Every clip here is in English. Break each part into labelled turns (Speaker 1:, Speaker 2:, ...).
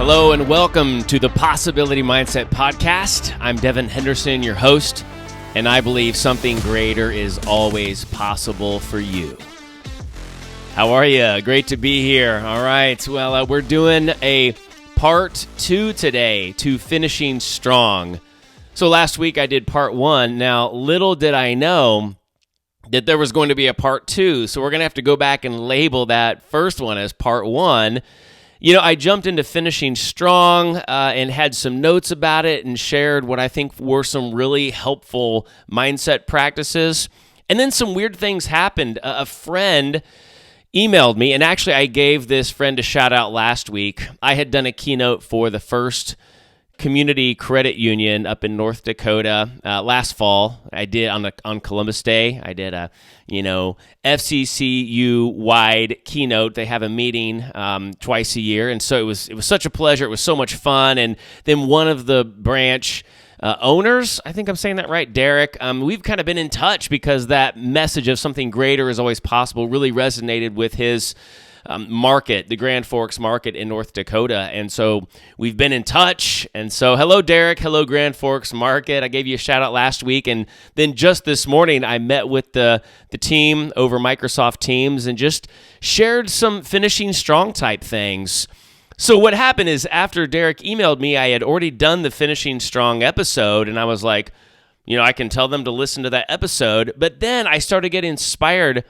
Speaker 1: Hello and welcome to the Possibility Mindset Podcast. I'm Devin, Henderson, your host, and I believe something greater is always possible for you. How are you? Great to be here. All right, well, we're doing a part 2 today to finishing strong. So last week I did part 1. Now, little did I know that there was going to be a part 2, so we're going to have to go back and label that first one as part 1. You know, I jumped into finishing strong and had some notes about it and shared what I think were some really helpful mindset practices. And then some weird things happened. A friend emailed me, and actually I gave this friend a shout out last week. I had done a keynote for the first community credit union up in North Dakota last fall. I did on Columbus Day. I did a FCCU wide keynote. They have a meeting twice a year, and so it was such a pleasure. It was so much fun. And then one of the branch owners, I think I'm saying that right, Derek, we've kind of been in touch because that message of something greater is always possible really resonated with his market, the Grand Forks market in North Dakota. And so we've been in touch. And so hello, Derek. Hello, Grand Forks market. I gave you a shout out last week. And then just this morning, I met with the team over Microsoft Teams and just shared some finishing strong type things. So what happened is after Derek emailed me, I had already done the finishing strong episode. And I was like, I can tell them to listen to that episode. But then I started getting inspired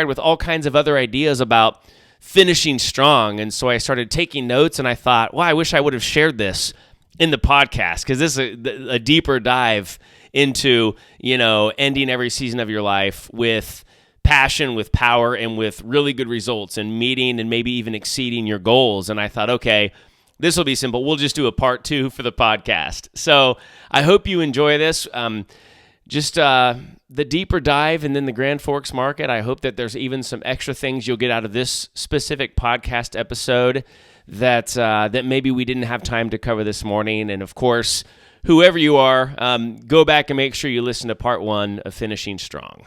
Speaker 1: with all kinds of other ideas about finishing strong. And so I started taking notes and I thought, I wish I would have shared this in the podcast because this is a deeper dive into, ending every season of your life with passion, with power, and with really good results and meeting and maybe even exceeding your goals. And I thought, okay, this will be simple. We'll just do a part 2 for the podcast. So I hope you enjoy this. The deeper dive and then the Grand Forks market. I hope that there's even some extra things you'll get out of this specific podcast episode that maybe we didn't have time to cover this morning. And of course, whoever you are, go back and make sure you listen to part 1 of Finishing Strong.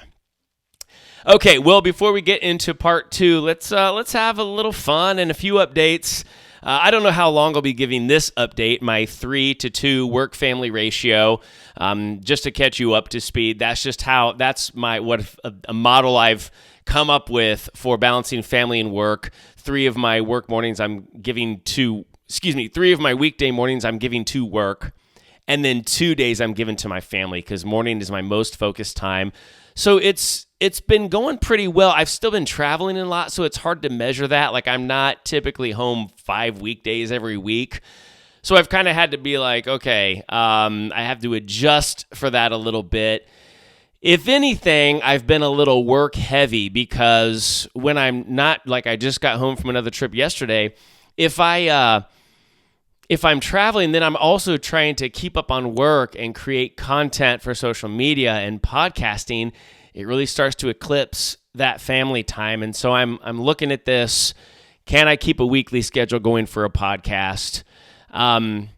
Speaker 1: Okay, well, before we get into part 2, let's have a little fun and a few updates. I don't know how long I'll be giving this update, my 3-to-2 work-family ratio, just to catch you up to speed. That's a model I've come up with for balancing family and work. 3 of my weekday mornings I'm giving to work, and then 2 days I'm giving to my family because morning is my most focused time. So it's been going pretty well. I've still been traveling a lot, so it's hard to measure that. Like, I'm not typically home 5 weekdays every week. So I've kind of had to be like, okay, I have to adjust for that a little bit. If anything, I've been a little work heavy because when I'm not, like I just got home from another trip yesterday, if I'm traveling, then I'm also trying to keep up on work and create content for social media and podcasting. It really starts to eclipse that family time. And so I'm looking at this. Can I keep a weekly schedule going for a podcast? One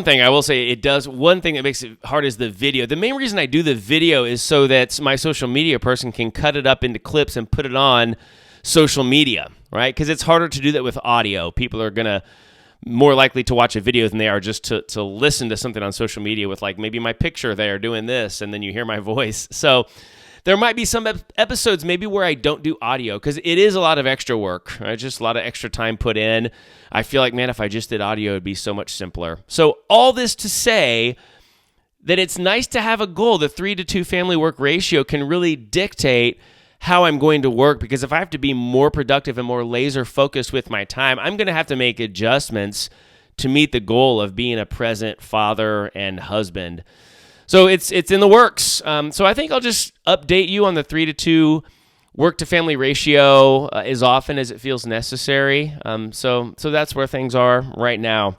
Speaker 1: thing I will say it does. One thing that makes it hard is the video. The main reason I do the video is so that my social media person can cut it up into clips and put it on social media, right? Because it's harder to do that with audio. People are going to more likely to watch a video than they are just to listen to something on social media with like maybe my picture there doing this and then you hear my voice. So there might be some episodes maybe where I don't do audio because it is a lot of extra work, right? Just a lot of extra time put in. I feel like, man, if I just did audio, it'd be so much simpler. So all this to say that it's nice to have a goal. The 3-to-2 family work ratio can really dictate how I'm going to work because if I have to be more productive and more laser focused with my time, I'm going to have to make adjustments to meet the goal of being a present father and husband. So it's in the works. So I think I'll just update you on the 3-to-2 work to family ratio as often as it feels necessary. So that's where things are right now.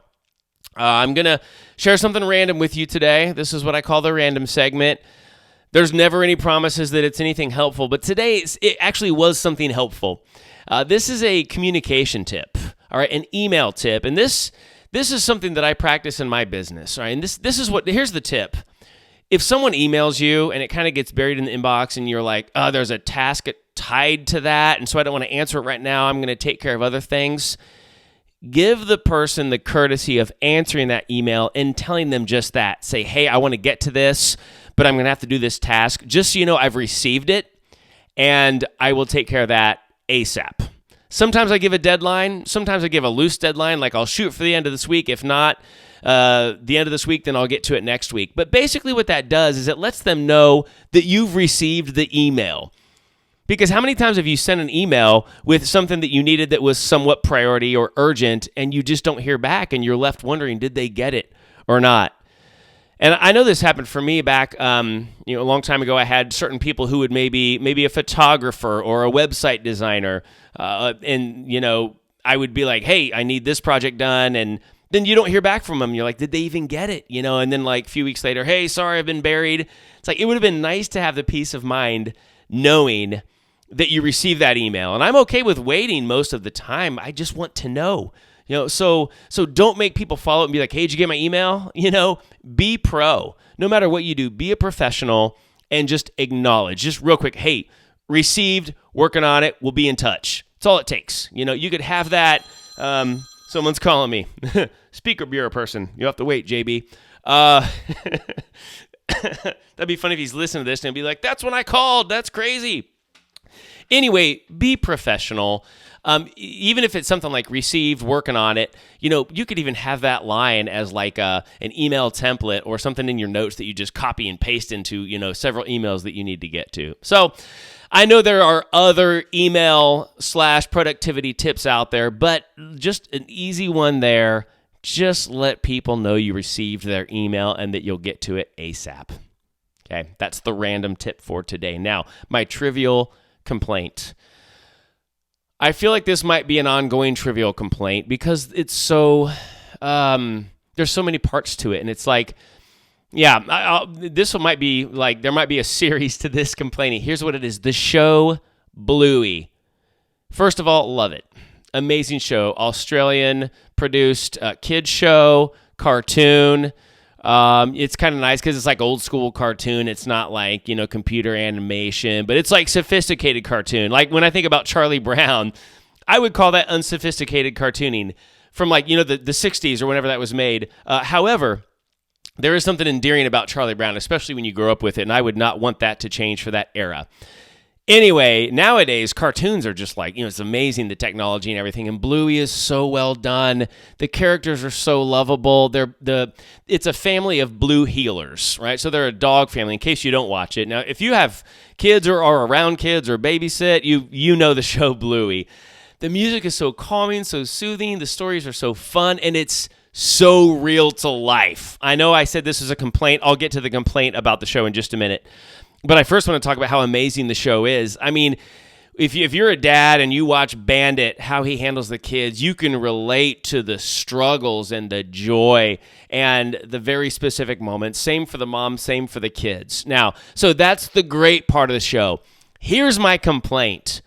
Speaker 1: I'm going to share something random with you today. This is what I call the random segment. There's never any promises that it's anything helpful, but today it actually was something helpful. This is a communication tip, all right, an email tip, and this is something that I practice in my business, all right, and here's the tip. If someone emails you and it kind of gets buried in the inbox and you're like, oh, there's a task tied to that, and so I don't want to answer it right now, I'm going to take care of other things, give the person the courtesy of answering that email and telling them just that. Say, hey, I want to get to this, but I'm going to have to do this task. Just so you know, I've received it, and I will take care of that ASAP. Sometimes I give a deadline. Sometimes I give a loose deadline, like I'll shoot for the end of this week. If not the end of this week, then I'll get to it next week. But basically what that does is it lets them know that you've received the email. Because how many times have you sent an email with something that you needed that was somewhat priority or urgent, and you just don't hear back, and you're left wondering, did they get it or not? And I know this happened for me back, a long time ago. I had certain people who would maybe a photographer or a website designer, and I would be like, hey, I need this project done, and then you don't hear back from them. You're like, did they even get it? And then like a few weeks later, hey, sorry, I've been buried. It's like, it would have been nice to have the peace of mind knowing that you received that email. And I'm okay with waiting most of the time. I just want to know. So don't make people follow up and be like, hey, did you get my email? Be pro. No matter what you do, be a professional and just acknowledge. Just real quick, hey, received, working on it, we'll be in touch. That's all it takes. You could have that. Someone's calling me. Speaker bureau person. You'll have to wait, JB. That'd be funny if he's listening to this and be like, that's when I called. That's crazy. Anyway, be professional. Even if it's something like received, working on it, you could even have that line as like an email template or something in your notes that you just copy and paste into, several emails that you need to get to. So I know there are other email/productivity tips out there, but just an easy one there. Just let people know you received their email and that you'll get to it ASAP. Okay, that's the random tip for today. Now, my trivial complaint. I feel like this might be an ongoing trivial complaint because it's so, there's so many parts to it. And it's like, this one might be like, there might be a series to this complaining. Here's what it is. The show Bluey. First of all, love it. Amazing show. Australian produced kids show, cartoon. It's kind of nice because it's like old school cartoon. It's not like, computer animation, but it's like sophisticated cartoon. Like when I think about Charlie Brown, I would call that unsophisticated cartooning from like, the 60s or whenever that was made. However, there is something endearing about Charlie Brown, especially when you grow up with it, and I would not want that to change for that era. Anyway, nowadays, cartoons are just like, it's amazing, the technology and everything, and Bluey is so well done. The characters are so lovable. It's a family of blue heelers, right? So they're a dog family, in case you don't watch it. Now, if you have kids or are around kids or babysit, you know the show Bluey. The music is so calming, so soothing. The stories are so fun, and it's so real to life. I know I said this is a complaint. I'll get to the complaint about the show in just a minute. But I first want to talk about how amazing the show is. I mean, if you're a dad and you watch Bandit, how he handles the kids, you can relate to the struggles and the joy and the very specific moments. Same for the mom, same for the kids. Now, so that's the great part of the show. Here's my complaint.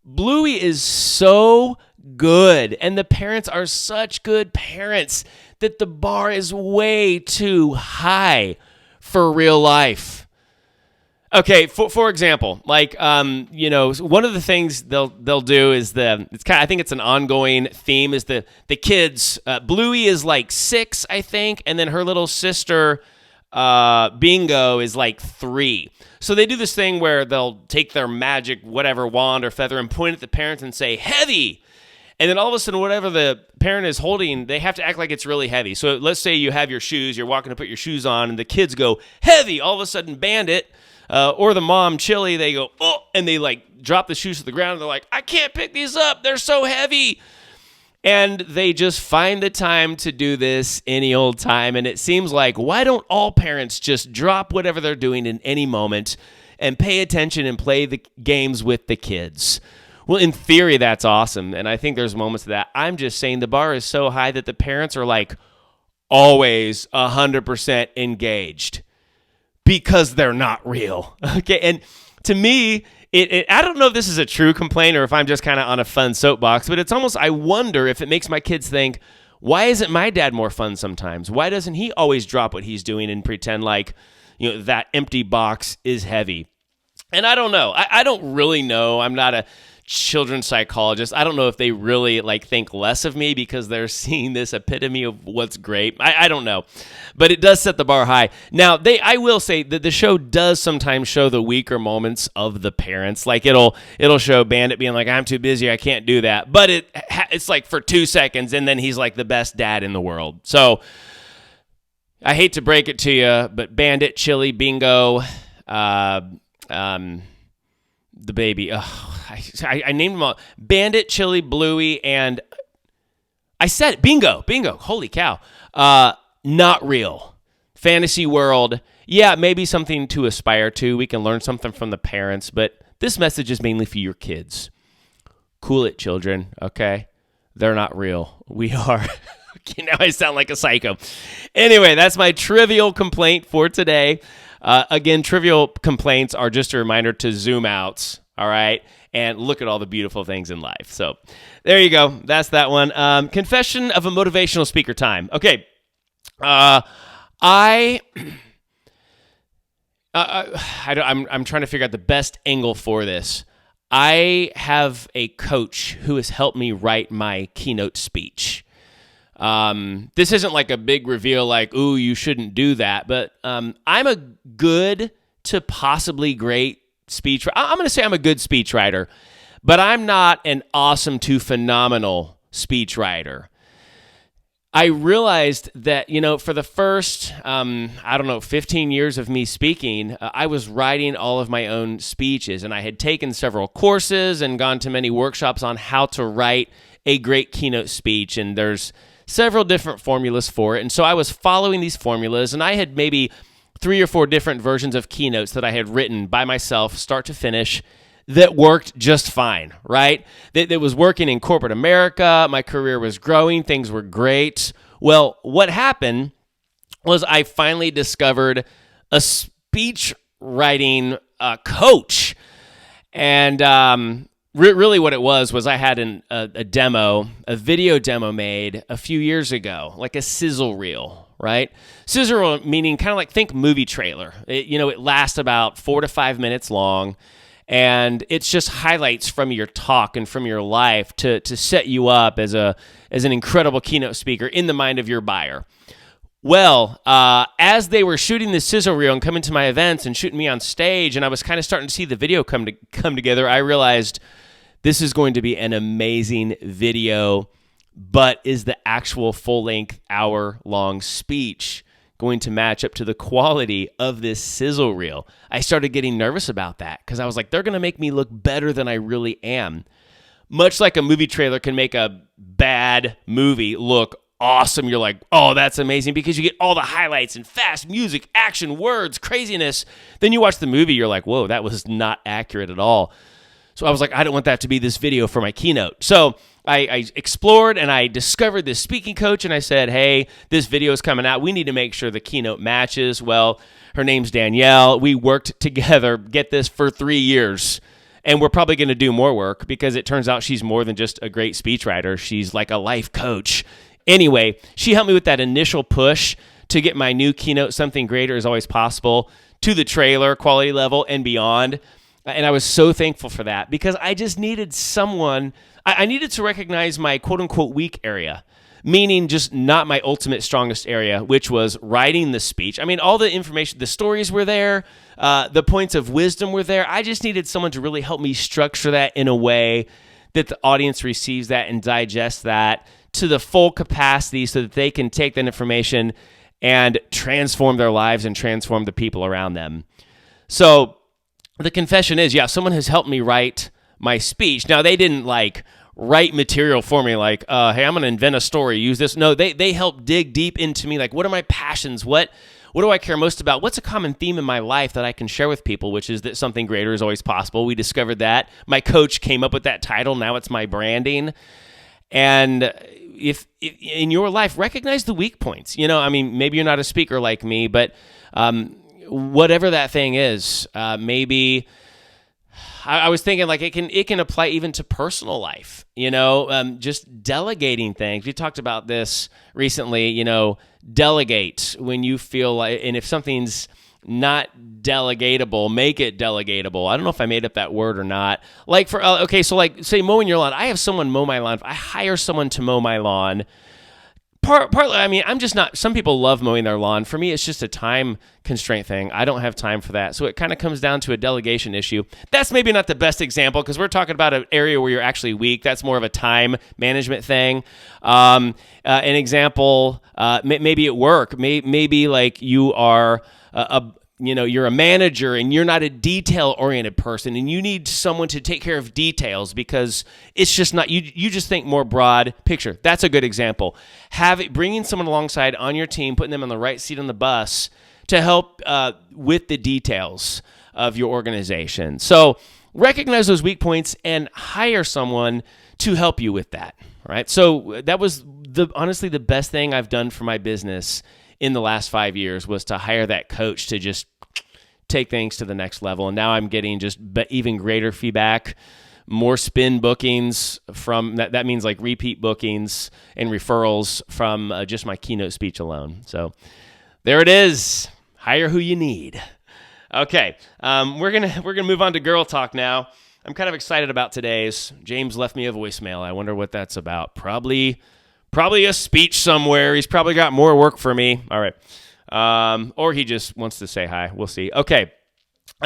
Speaker 1: Bluey is so good, and the parents are such good parents that the bar is way too high for real life. Okay, for example, like one of the things they'll do is I think it's an ongoing theme is the kids. Bluey is like 6, I think, and then her little sister Bingo is like 3. So they do this thing where they'll take their magic whatever wand or feather and point at the parents and say heavy. And then all of a sudden, whatever the parent is holding, they have to act like it's really heavy. So let's say you have your shoes, you're walking to put your shoes on, and the kids go heavy. All of a sudden, Bandit. Or the mom, Chili, they go, oh, and they like drop the shoes to the ground. And they're like, I can't pick these up. They're so heavy. And they just find the time to do this any old time. And it seems like, why don't all parents just drop whatever they're doing in any moment and pay attention and play the games with the kids? Well, in theory, that's awesome. And I think there's moments of that. I'm just saying the bar is so high that the parents are like always 100% engaged. Because they're not real. Okay, and to me, I don't know if this is a true complaint or if I'm just kind of on a fun soapbox, but it's almost, I wonder if it makes my kids think, why isn't my dad more fun sometimes? Why doesn't he always drop what he's doing and pretend like, that empty box is heavy? And I don't know. I don't really know. I'm not a children's psychologists, I don't know if they really like think less of me because they're seeing this epitome of what's great. I don't know, but it does set the bar high. Now, I will say that the show does sometimes show the weaker moments of the parents. Like it'll show Bandit being like, I'm too busy, I can't do that. But it's like for 2 seconds, and then he's like the best dad in the world. So I hate to break it to you, but Bandit, Chili, Bingo, the baby. I named them all. Bandit, Chili, Bluey, and I said it. Bingo. Holy cow. Not real. Fantasy world. Yeah, maybe something to aspire to. We can learn something from the parents, but this message is mainly for your kids. Cool it, children, okay? They're not real. We are. Now I sound like a psycho. Anyway, that's my trivial complaint for today. Again, trivial complaints are just a reminder to zoom out, all right, and look at all the beautiful things in life. So there you go. That's that one. Confession of a motivational speaker time. Okay. I'm trying to figure out the best angle for this. I have a coach who has helped me write my keynote speech. This isn't like a big reveal like, ooh, you shouldn't do that. But I'm a good to possibly great speech. I'm going to say I'm a good speech writer, but I'm not an awesome to phenomenal speech writer. I realized that, for the first, 15 years of me speaking, I was writing all of my own speeches, and I had taken several courses and gone to many workshops on how to write a great keynote speech, and there's several different formulas for it. And so I was following these formulas, and I had maybe 3 or 4 different versions of keynotes that I had written by myself, start to finish, that worked just fine, right? That was working in corporate America. My career was growing. Things were great. Well, what happened was I finally discovered a speech writing coach. And really what it was I had a video demo made a few years ago, like a sizzle reel, right? Sizzle reel meaning kind of like, think movie trailer. It lasts about 4 to 5 minutes long. And it's just highlights from your talk and from your life to set you up as an incredible keynote speaker in the mind of your buyer. Well, as they were shooting this sizzle reel and coming to my events and shooting me on stage, and I was kind of starting to see the video come together, I realized this is going to be an amazing video, but is the actual full-length hour-long speech going to match up to the quality of this sizzle reel? I started getting nervous about that because I was like, they're going to make me look better than I really am. Much like a movie trailer can make a bad movie look awesome. You're like, oh, that's amazing, because you get all the highlights and fast music, action, words, craziness. Then you watch the movie, you're like, whoa, that was not accurate at all. So I was like, I don't want that to be this video for my keynote. So I explored and I discovered this speaking coach, and I said, hey, this video is coming out. We need to make sure the keynote matches. Well, her name's Danielle. We worked together, get this, for 3 years. And we're probably going to do more work because it turns out she's more than just a great speechwriter. She's like a life coach. Anyway, she helped me with that initial push to get my new keynote, Something Greater is Always Possible, to the trailer, quality level, and beyond. And I was so thankful for that because I just needed someone. I needed to recognize my quote-unquote weak area, meaning just not my ultimate strongest area, which was writing the speech. I mean, all the information, the stories were there, the points of wisdom were there. I just needed someone to really help me structure that in a way that the audience receives that and digests that to the full capacity so that they can take that information and transform their lives and transform the people around them. So the confession is, yeah, someone has helped me write my speech. Now, they didn't write material for me like, hey, I'm going to invent a story, use this. No, they helped dig deep into me. Like, what are my passions? What do I care most about? What's a common theme in my life that I can share with people, which is that something greater is always possible. We discovered that. My coach came up with that title. Now it's my branding. And if in your life, recognize the weak points. Maybe you're not a speaker like me, but whatever that thing is, maybe I was thinking it can apply even to personal life, just delegating things. We talked about this recently, delegate when you feel like, and if something's not delegatable, make it delegatable. I don't know if I made up that word or not. Like so like say mowing your lawn. I have someone mow my lawn. If I hire someone to mow my lawn, partly, I mean, I'm just not, some people love mowing their lawn. For me, it's just a time constraint thing. I don't have time for that. So it kind of comes down to a delegation issue. That's maybe not the best example because we're talking about an area where you're actually weak. That's more of a time management thing. An example, maybe at work, maybe like you are you're a manager and you're not a detail-oriented person and you need someone to take care of details because it's just not, you just think more broad picture. That's a good example. Bringing someone alongside on your team, putting them on the right seat on the bus to help with the details of your organization. So recognize those weak points and hire someone to help you with that, right? So that was honestly the best thing I've done for my business in the last 5 years was to hire that coach to just take things to the next level. And now I'm getting just even greater feedback, more spin bookings from that means like repeat bookings and referrals from just my keynote speech alone. So there it is. Hire who you need. Okay. We're going to move on to girl talk now. I'm kind of excited about today's. James left me a voicemail. I wonder what that's about. Probably a speech somewhere. He's probably got more work for me. All right. Or he just wants to say hi. We'll see. Okay.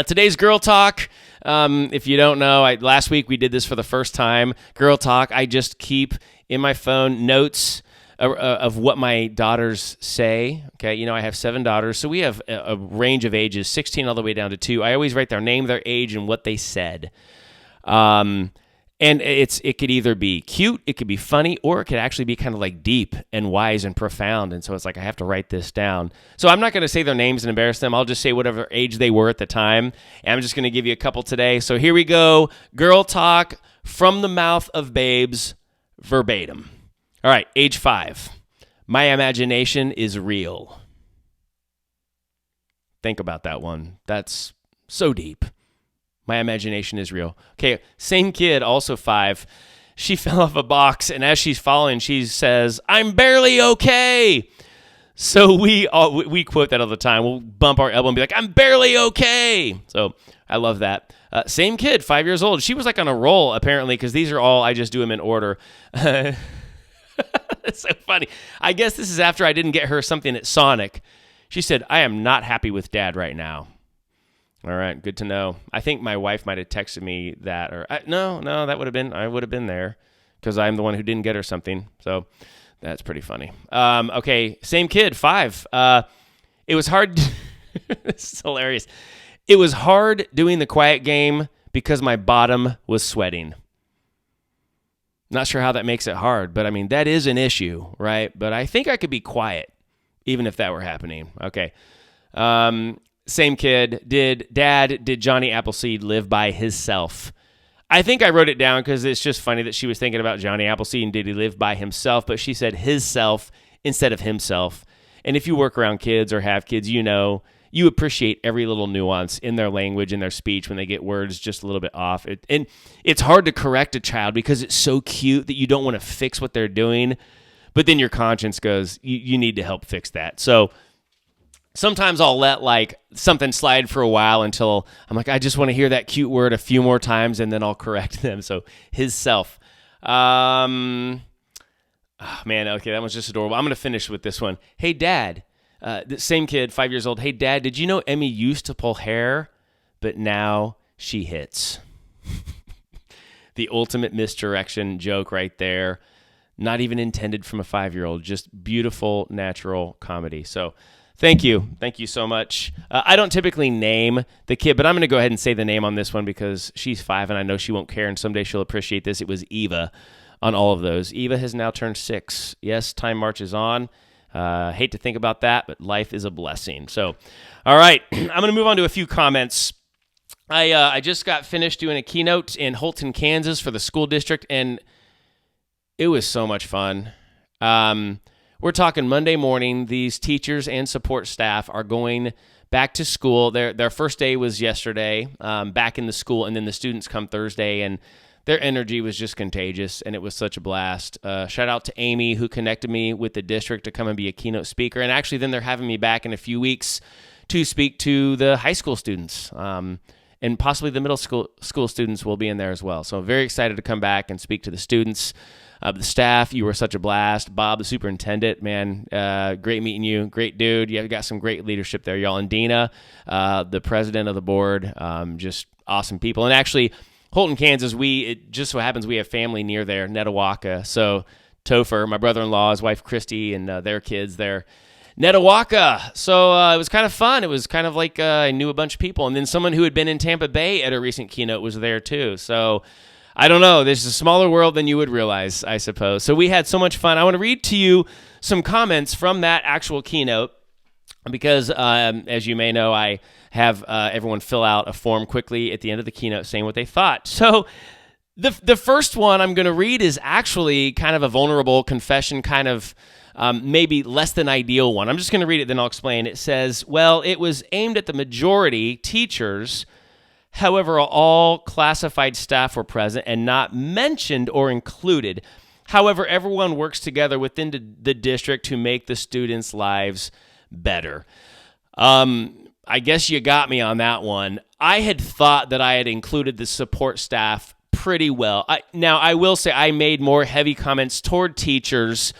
Speaker 1: Today's girl talk. If you don't know, last week we did this for the first time. Girl talk. I just keep in my phone notes of what my daughters say. Okay. I have 7 daughters. So we have a range of ages, 16 all the way down to 2. I always write their name, their age, and what they said. And it could either be cute, it could be funny, or it could actually be kind of like deep and wise and profound. And so it's like I have to write this down. So I'm not going to say their names and embarrass them. I'll just say whatever age they were at the time. And I'm just going to give you a couple today. So here we go. Girl talk from the mouth of babes, verbatim. All right, age 5. My imagination is real. Think about that one. That's so deep. My imagination is real. Okay, same kid, also 5. She fell off a box, and as she's falling, she says, "I'm barely okay." So we quote that all the time. We'll bump our elbow and be like, "I'm barely okay." So I love that. Same kid, 5 years old. She was like on a roll, apparently, because these are all, I just do them in order. It's so funny. I guess this is after I didn't get her something at Sonic. She said, "I am not happy with Dad right now." All right, good to know. I think my wife might have texted me that, or no, that would have been, I would have been there because I'm the one who didn't get her something. So that's pretty funny. Okay, same kid, 5. It was hard. This is hilarious. It was hard doing the quiet game because my bottom was sweating. Not sure how that makes it hard, but I mean, that is an issue, right? But I think I could be quiet even if that were happening. Okay. Same kid. Did Johnny Appleseed live by himself? I think I wrote it down because it's just funny that she was thinking about Johnny Appleseed and did he live by himself, but she said his self instead of himself. And if you work around kids or have kids, you appreciate every little nuance in their language and their speech when they get words just a little bit off. And it's hard to correct a child because it's so cute that you don't want to fix what they're doing, but then your conscience goes, you need to help fix that. So sometimes I'll let like something slide for a while until I'm like, I just want to hear that cute word a few more times and then I'll correct them. So his self. Oh, man, okay, that one's just adorable. I'm going to finish with this one. Hey, Dad, the same kid, 5 years old. Hey, Dad, did you know Emmy used to pull hair, but now she hits? The ultimate misdirection joke right there. Not even intended from a 5-year-old, just beautiful, natural comedy. So thank you. Thank you so much. I don't typically name the kid, but I'm going to go ahead and say the name on this one because she's 5 and I know she won't care and someday she'll appreciate this. It was Eva on all of those. Eva has now turned 6. Yes, time marches on. Hate to think about that, but life is a blessing. So, all right, I'm going to move on to a few comments. I just got finished doing a keynote in Holton, Kansas for the school district, and it was so much fun. We're talking Monday morning. These teachers and support staff are going back to school. Their first day was yesterday, back in the school, and then the students come Thursday, and their energy was just contagious, and it was such a blast. Shout out to Amy, who connected me with the district to come and be a keynote speaker, and actually then they're having me back in a few weeks to speak to the high school students. And possibly the middle school students will be in there as well. So I'm very excited to come back and speak to the students, the staff. You were such a blast. Bob, the superintendent, man, great meeting you. Great dude. You got some great leadership there, y'all. And Dina, the president of the board, just awesome people. And actually, Holton, Kansas, it just so happens we have family near there, Netawaka. So Topher, my brother-in-law, his wife Christy, and their kids there. Netawaka. So it was kind of fun. It was kind of like I knew a bunch of people. And then someone who had been in Tampa Bay at a recent keynote was there too. So I don't know. This is a smaller world than you would realize, I suppose. So we had so much fun. I want to read to you some comments from that actual keynote because, as you may know, I have everyone fill out a form quickly at the end of the keynote saying what they thought. So the first one I'm going to read is actually kind of a vulnerable confession, kind of maybe less than ideal one. I'm just going to read it, then I'll explain. It says, well, it was aimed at the majority, teachers. However, all classified staff were present and not mentioned or included. However, everyone works together within the district to make the students' lives better. I guess you got me on that one. I had thought that I had included the support staff pretty well. Now, I will say I made more heavy comments toward teachers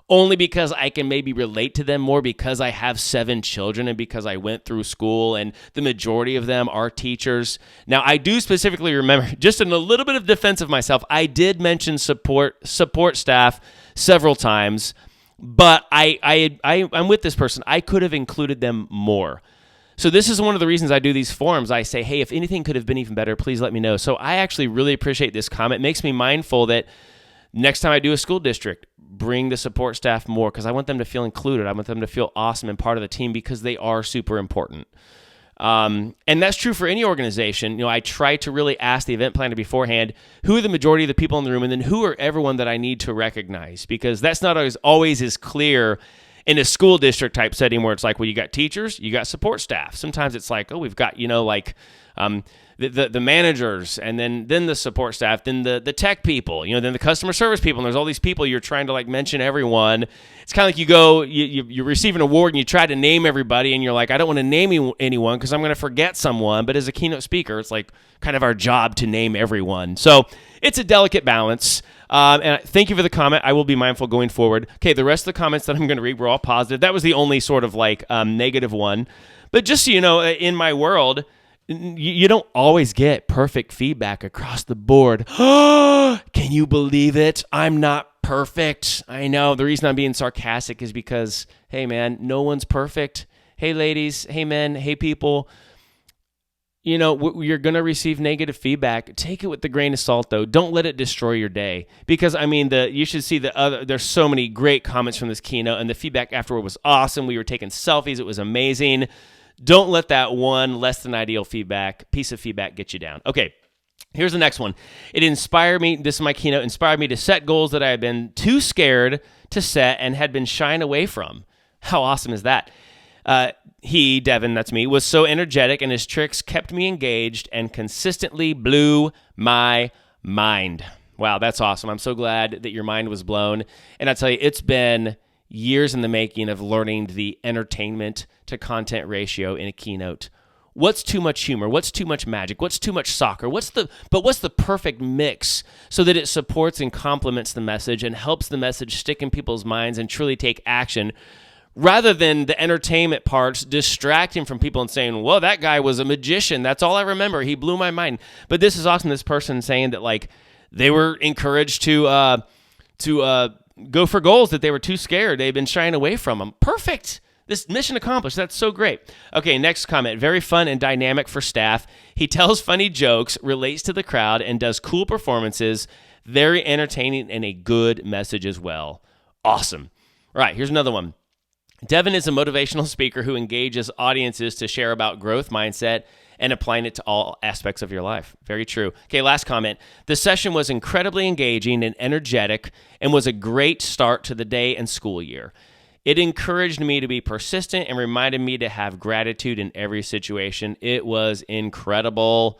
Speaker 1: only because I can maybe relate to them more because I have 7 children and because I went through school and the majority of them are teachers. Now, I do specifically remember, just in a little bit of defense of myself, I did mention support staff several times, but I'm with this person. I could have included them more. So this is one of the reasons I do these forums. I say, hey, if anything could have been even better, please let me know. So I actually really appreciate this comment. It makes me mindful that next time I do a school district, bring the support staff more because I want them to feel included. I want them to feel awesome and part of the team because they are super important. And that's true for any organization. You know, I try to really ask the event planner beforehand, who are the majority of the people in the room, and then who are everyone that I need to recognize, because that's not always as clear in a school district type setting where it's like, well, you got teachers, you got support staff. Sometimes it's like, oh, we've got, the managers, and then the support staff, then the tech people, then the customer service people, and there's all these people you're trying to mention everyone. It's kind of like you receive an award and you try to name everybody, and you're like, I don't want to name anyone because I'm going to forget someone. But as a keynote speaker, it's like kind of our job to name everyone. So it's a delicate balance. And thank you for the comment. I will be mindful going forward. Okay, the rest of the comments that I'm going to read were all positive. That was the only sort of negative one. But just so you know, in my world, you don't always get perfect feedback across the board. Can you believe it? I'm not perfect. I know. The reason I'm being sarcastic is because, hey, man, no one's perfect. Hey, ladies. Hey, men. Hey, people. You're going to receive negative feedback. Take it with a grain of salt, though. Don't let it destroy your day. Because, you should see there's so many great comments from this keynote, and the feedback afterward was awesome. We were taking selfies. It was amazing. Don't let that one less than ideal piece of feedback get you down. Okay, here's the next one. It inspired me, this is my keynote, inspired me to set goals that I had been too scared to set and had been shying away from. How awesome is that? He, Devin, that's me, was so energetic, and his tricks kept me engaged and consistently blew my mind. Wow, that's awesome. I'm so glad that your mind was blown. And I tell you, it's been years in the making of learning the entertainment to content ratio in a keynote. What's too much humor? What's too much magic? What's too much soccer? What's the perfect mix so that it supports and complements the message and helps the message stick in people's minds and truly take action, rather than the entertainment parts distracting from people and saying, whoa, that guy was a magician. That's all I remember. He blew my mind. But this is awesome. This person saying that they were encouraged to go for goals that they were too scared. They've been shying away from them. Perfect. This mission accomplished. That's so great. Okay, next comment. Very fun and dynamic for staff. He tells funny jokes, relates to the crowd, and does cool performances. Very entertaining and a good message as well. Awesome. All right, here's another one. Devin is a motivational speaker who engages audiences to share about growth mindset and applying it to all aspects of your life. Very true. Okay, last comment. The session was incredibly engaging and energetic and was a great start to the day and school year. It encouraged me to be persistent and reminded me to have gratitude in every situation. It was incredible.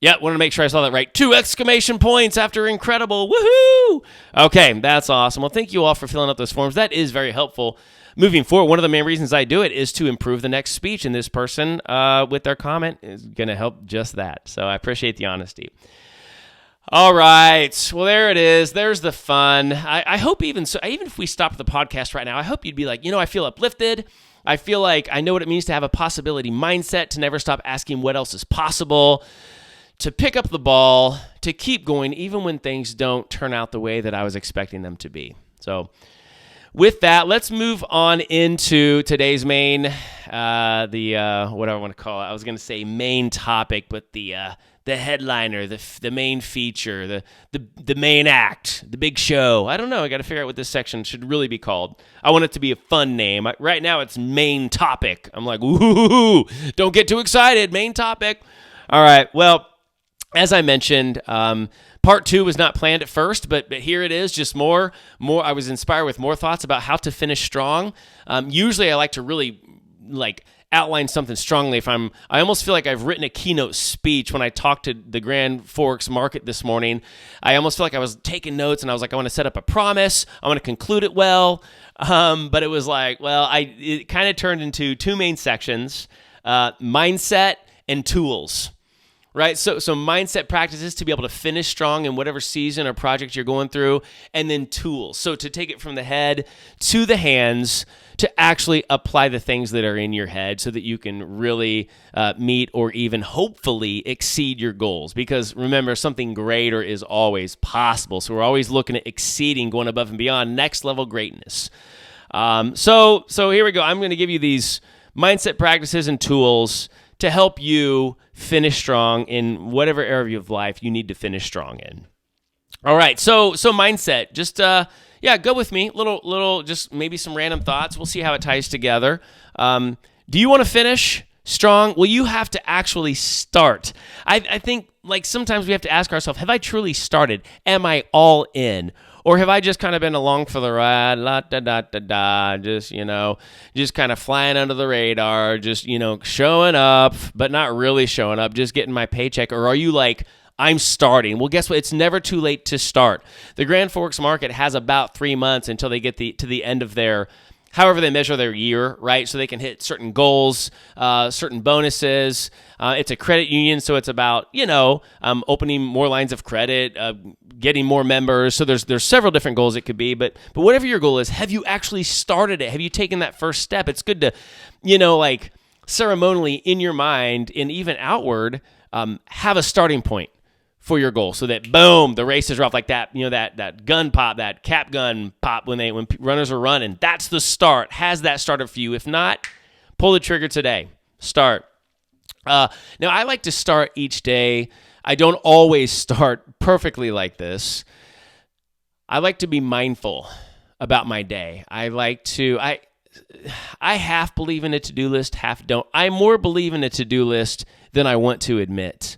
Speaker 1: Yeah, wanted to make sure I saw that right. 2 exclamation points after incredible. Woohoo! Okay, that's awesome. Well, thank you all for filling out those forms. That is very helpful. Moving forward, one of the main reasons I do it is to improve the next speech, and this person with their comment is going to help just that. So I appreciate the honesty. All right. Well, there it is. There's the fun. I hope even if we stopped the podcast right now, I hope you'd be like, I feel uplifted. I feel like I know what it means to have a possibility mindset, to never stop asking what else is possible, to pick up the ball, to keep going even when things don't turn out the way that I was expecting them to be. So with that, let's move on into today's main, what do I want to call it? I was going to say main topic, but the headliner, the main feature, the main act, the big show. I don't know. I got to figure out what this section should really be called. I want it to be a fun name. Right now, it's main topic. I'm like, ooh, don't get too excited. Main topic. All right. Well, as I mentioned, part 2 was not planned at first, but here it is. Just more. I was inspired with more thoughts about how to finish strong. Usually, I like to really outline something strongly. I almost feel like I've written a keynote speech when I talked to the Grand Forks market this morning. I almost feel like I was taking notes, and I was like, I want to set up a promise. I want to conclude it well. But it was like, it kind of turned into 2 main sections, mindset and tools. Right? So mindset practices to be able to finish strong in whatever season or project you're going through, and then tools. So to take it from the head to the hands to actually apply the things that are in your head so that you can really meet or even hopefully exceed your goals. Because remember, something greater is always possible. So we're always looking at exceeding, going above and beyond, next level greatness. So here we go. I'm going to give you these mindset practices and tools to help you finish strong in whatever area of life you need to finish strong in. All right, so mindset, just go with me. Little, just maybe some random thoughts. We'll see how it ties together. Do you want to finish strong? Well, you have to actually start. I think sometimes we have to ask ourselves, have I truly started? Am I all in? Or have I just kind of been along for the ride, just kind of flying under the radar, just, showing up, but not really showing up, just getting my paycheck? Or are you like, I'm starting? Well, guess what? It's never too late to start. The Grand Forks market has about 3 months until they get to the end of however they measure their year, right? So they can hit certain goals, certain bonuses. It's a credit union, so it's about, opening more lines of credit, getting more members. So there's several different goals it could be, but whatever your goal is, have you actually started it? Have you taken that first step? It's good to, ceremonially in your mind and even outward, have a starting point for your goal, so that boom, the races are off, like that, that gun pop, that cap gun pop when runners are running. That's the start. Has that started for you? If not, pull the trigger today. Start. Now, I like to start each day. I don't always start perfectly like this. I like to be mindful about my day. I half believe in a to-do list, half don't. I more believe in a to-do list than I want to admit.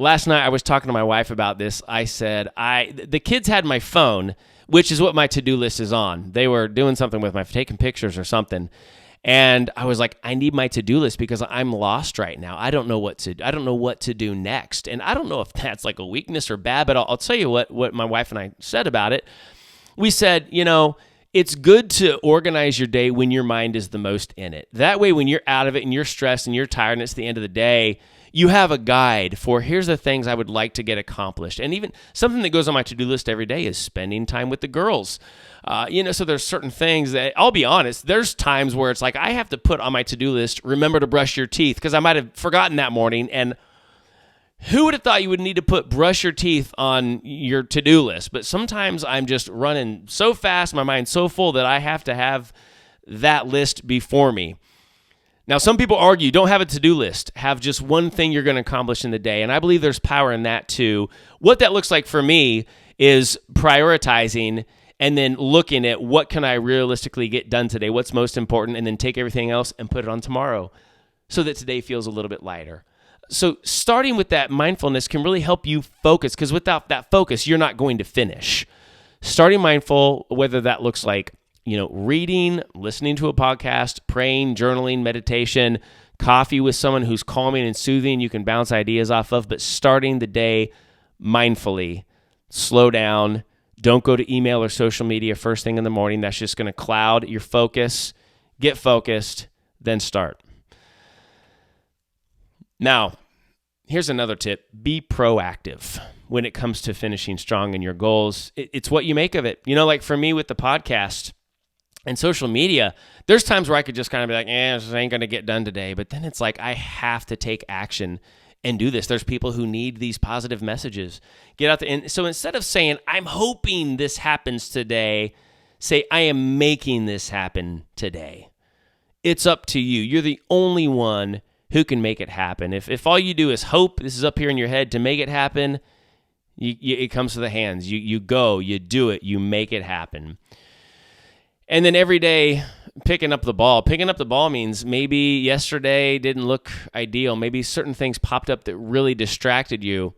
Speaker 1: Last night, I was talking to my wife about this. I said, the kids had my phone, which is what my to-do list is on. They were doing something with taking pictures or something. And I was like, I need my to-do list because I'm lost right now. I don't know what to do next. And I don't know if that's like a weakness or bad, but I'll tell you what my wife and I said about it. We said, it's good to organize your day when your mind is the most in it. That way, when you're out of it and you're stressed and you're tired and it's the end of the day, you have a guide for here's the things I would like to get accomplished. And even something that goes on my to-do list every day is spending time with the girls. So there's certain things that, I'll be honest, there's times where it's like I have to put on my to-do list, remember to brush your teeth, because I might have forgotten that morning. And who would have thought you would need to brush your teeth on your to-do list? But sometimes I'm just running so fast, my mind's so full that I have to have that list before me. Now, some people argue, don't have a to-do list. Have just one thing you're going to accomplish in the day. And I believe there's power in that too. What that looks like for me is prioritizing and then looking at what can I realistically get done today, what's most important, and then take everything else and put it on tomorrow so that today feels a little bit lighter. So starting with that mindfulness can really help you focus, because without that focus, you're not going to finish. Starting mindful, whether that looks like reading, listening to a podcast, praying, journaling, meditation, coffee with someone who's calming and soothing you can bounce ideas off of, but starting the day mindfully. Slow down. Don't go to email or social media first thing in the morning. That's just going to cloud your focus. Get focused, then start. Now, here's another tip. Be proactive when it comes to finishing strong in your goals. It's what you make of it. Like for me with the podcast and social media, there's times where I could just kind of be like, this ain't going to get done today. But then it's like I have to take action and do this. There's people who need these positive messages. Get out there. And so instead of saying, I'm hoping this happens today, say, I am making this happen today. It's up to you. You're the only one who can make it happen. If all you do is hope, this is up here in your head, to make it happen, it comes to the hands. You go, you do it, you make it happen. And then every day, picking up the ball. Picking up the ball means maybe yesterday didn't look ideal. Maybe certain things popped up that really distracted you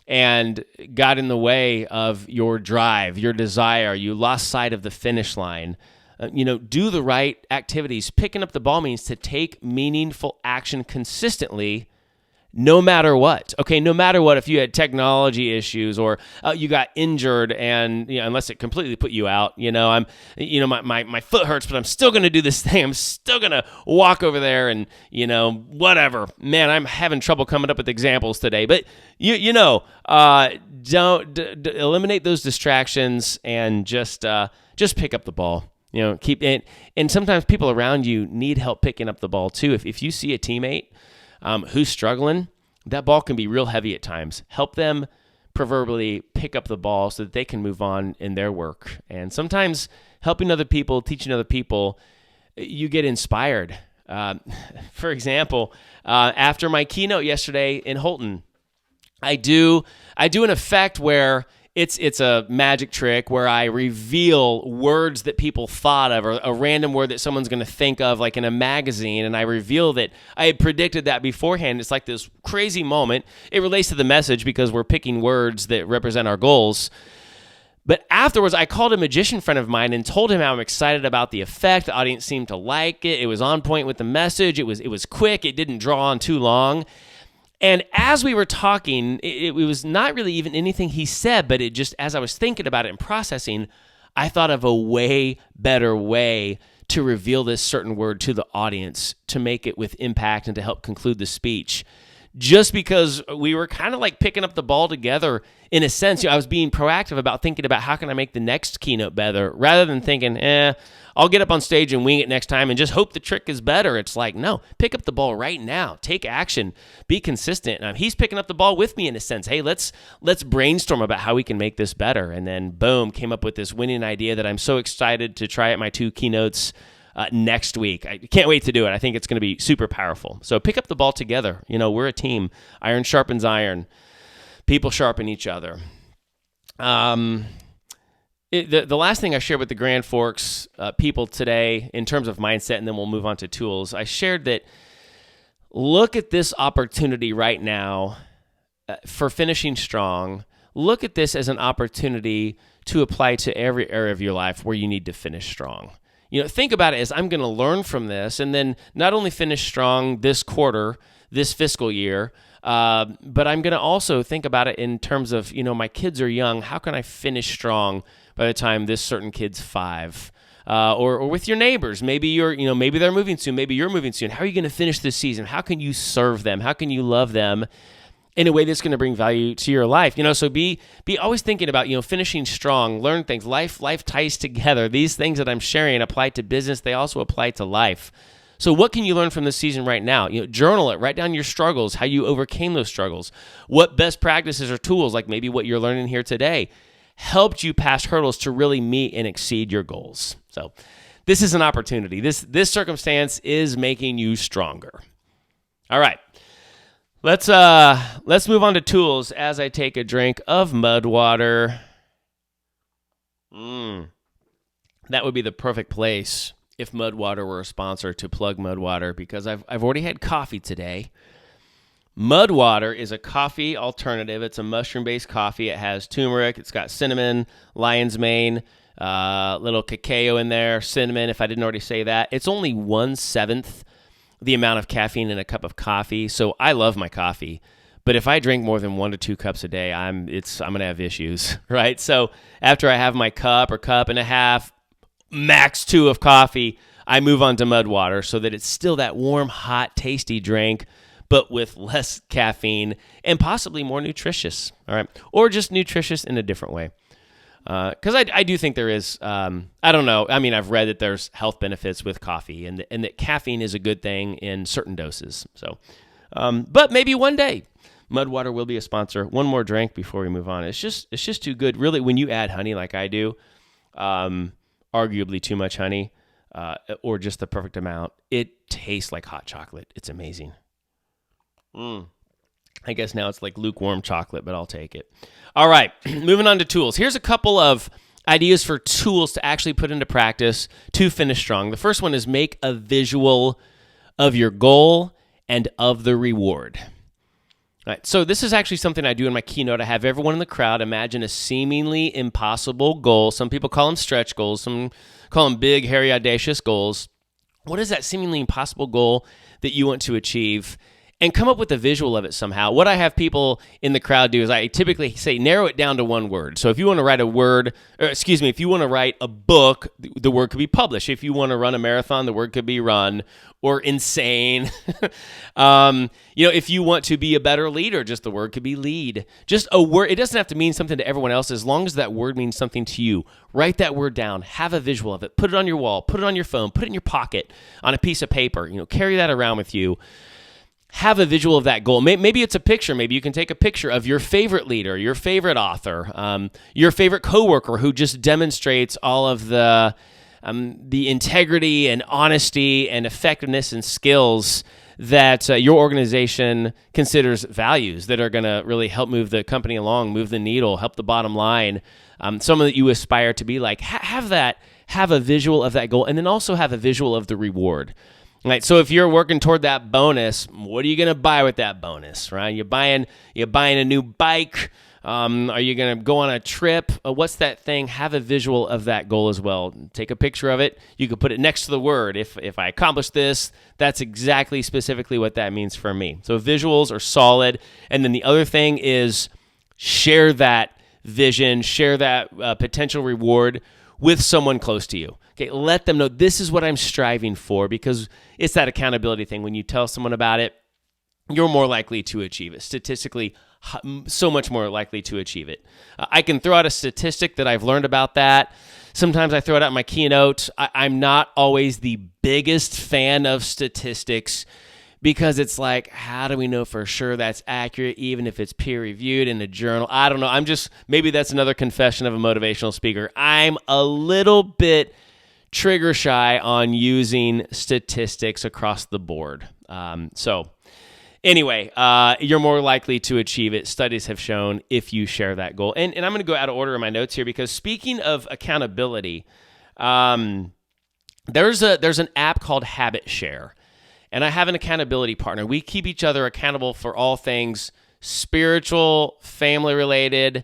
Speaker 1: and got in the way of your drive, your desire. You lost sight of the finish line. Do the right activities. Picking up the ball means to take meaningful action consistently, no matter what. Okay, no matter what, if you had technology issues or you got injured and unless it completely put you out, my foot hurts, but I'm still going to do this thing. I'm still going to walk over there and, whatever. Man, I'm having trouble coming up with examples today, but don't eliminate those distractions and just pick up the ball. Keep it. And sometimes people around you need help picking up the ball too. If you see a teammate who's struggling, that ball can be real heavy at times. Help them proverbially pick up the ball so that they can move on in their work. And sometimes helping other people, teaching other people, you get inspired. For example, after my keynote yesterday in Holton, I do an effect where it's a magic trick where I reveal words that people thought of, or a random word that someone's going to think of, like in a magazine, and I reveal that I had predicted that beforehand. It's like this crazy moment. It relates to the message because we're picking words that represent our goals. But afterwards, I called a magician friend of mine and told him how I'm excited about the effect. The audience seemed to like it. It was on point with the message. It was quick. It didn't draw on too long. And as we were talking, it was not really even anything he said, but it just, as I was thinking about it and processing, I thought of a way better way to reveal this certain word to the audience, to make it with impact and to help conclude the speech. Just because we were kind of like picking up the ball together in a sense. I was being proactive about thinking about how can I make the next keynote better, rather than thinking, I'll get up on stage and wing it next time and just hope the trick is better. It's like, no, pick up the ball right now. Take action. Be consistent. He's picking up the ball with me in a sense. Hey, let's brainstorm about how we can make this better. And then boom, came up with this winning idea that I'm so excited to try at my 2 keynotes next week. I can't wait to do it. I think it's going to be super powerful. So pick up the ball together. We're a team. Iron sharpens iron. People sharpen each other. The last thing I shared with the Grand Forks people today in terms of mindset, and then we'll move on to tools, I shared that look at this opportunity right now for finishing strong. Look at this as an opportunity to apply to every area of your life where you need to finish strong. Think about it as I'm going to learn from this and then not only finish strong this quarter, this fiscal year, but I'm going to also think about it in terms of, my kids are young. How can I finish strong by the time this certain kid's 5? Or with your neighbors, maybe maybe they're moving soon. Maybe you're moving soon. How are you going to finish this season? How can you serve them? How can you love them in a way that's going to bring value to your life? So be always thinking about, finishing strong, learn things. Life ties together. These things that I'm sharing apply to business. They also apply to life. So what can you learn from this season right now? Journal it. Write down your struggles, how you overcame those struggles. What best practices or tools, like maybe what you're learning here today, helped you pass hurdles to really meet and exceed your goals. So this is an opportunity. This circumstance is making you stronger. All right. Let's move on to tools as I take a drink of mud water. That would be the perfect place if mud water were a sponsor to plug mud water, because I've already had coffee today. Mud water is a coffee alternative. It's a mushroom-based coffee. It has turmeric. It's got cinnamon, lion's mane, little cacao in there, cinnamon, if I didn't already say that. It's only 1/7 the amount of caffeine in a cup of coffee. So I love my coffee, but if I drink more than 1 to 2 cups a day, I'm going to have issues, right? So after I have my cup or cup and a half, max 2 of coffee, I move on to mud water so that it's still that warm, hot, tasty drink, but with less caffeine and possibly more nutritious, all right? Or just nutritious in a different way. Because I do think there is, I don't know, I mean, I've read that there's health benefits with coffee and that caffeine is a good thing in certain doses. So, but maybe one day, Mudwater will be a sponsor. One more drink before we move on. It's just too good. Really, when you add honey like I do, arguably too much honey, or just the perfect amount, it tastes like hot chocolate. It's amazing. I guess now it's like lukewarm chocolate, but I'll take it. All right, moving on to tools. Here's a couple of ideas for tools to actually put into practice to finish strong. The first one is make a visual of your goal and of the reward. All right, so this is actually something I do in my keynote. I have everyone in the crowd imagine a seemingly impossible goal. Some people call them stretch goals. Some call them big, hairy, audacious goals. What is that seemingly impossible goal that you want to achieve? And come up with a visual of it somehow. What I have people in the crowd do is I typically say narrow it down to one word. So if you want to write if you want to write a book, the word could be publish. If you want to run a marathon, the word could be run or insane. If you want to be a better leader, just the word could be lead. Just a word. It doesn't have to mean something to everyone else as long as that word means something to you. Write that word down. Have a visual of it. Put it on your wall. Put it on your phone. Put it in your pocket on a piece of paper. Carry that around with you. Have a visual of that goal. Maybe it's a picture. Maybe you can take a picture of your favorite leader, your favorite author, your favorite coworker who just demonstrates all of the integrity and honesty and effectiveness and skills that your organization considers values that are going to really help move the company along, move the needle, help the bottom line. Someone that you aspire to be like. Have a visual of that goal, and then also have a visual of the reward. Right, so if you're working toward that bonus, what are you going to buy with that bonus, right? You're buying a new bike. Are you going to go on a trip? What's that thing? Have a visual of that goal as well. Take a picture of it. You could put it next to the word. If I accomplish this, that's exactly specifically what that means for me. So visuals are solid. And then the other thing is share that vision, share that potential reward with someone close to you. Okay, let them know this is what I'm striving for, because it's that accountability thing. When you tell someone about it, you're more likely to achieve it. Statistically, so much more likely to achieve it. I can throw out a statistic that I've learned about that. Sometimes I throw it out in my keynote. I'm not always the biggest fan of statistics because it's like, how do we know for sure that's accurate, even if it's peer-reviewed in a journal? I don't know. Maybe that's another confession of a motivational speaker. I'm a little bit trigger shy on using statistics across the board. Anyway, you're more likely to achieve it. Studies have shown if you share that goal. And I'm going to go out of order in my notes here because speaking of accountability, there's an app called Habit Share. And I have an accountability partner. We keep each other accountable for all things spiritual, family-related,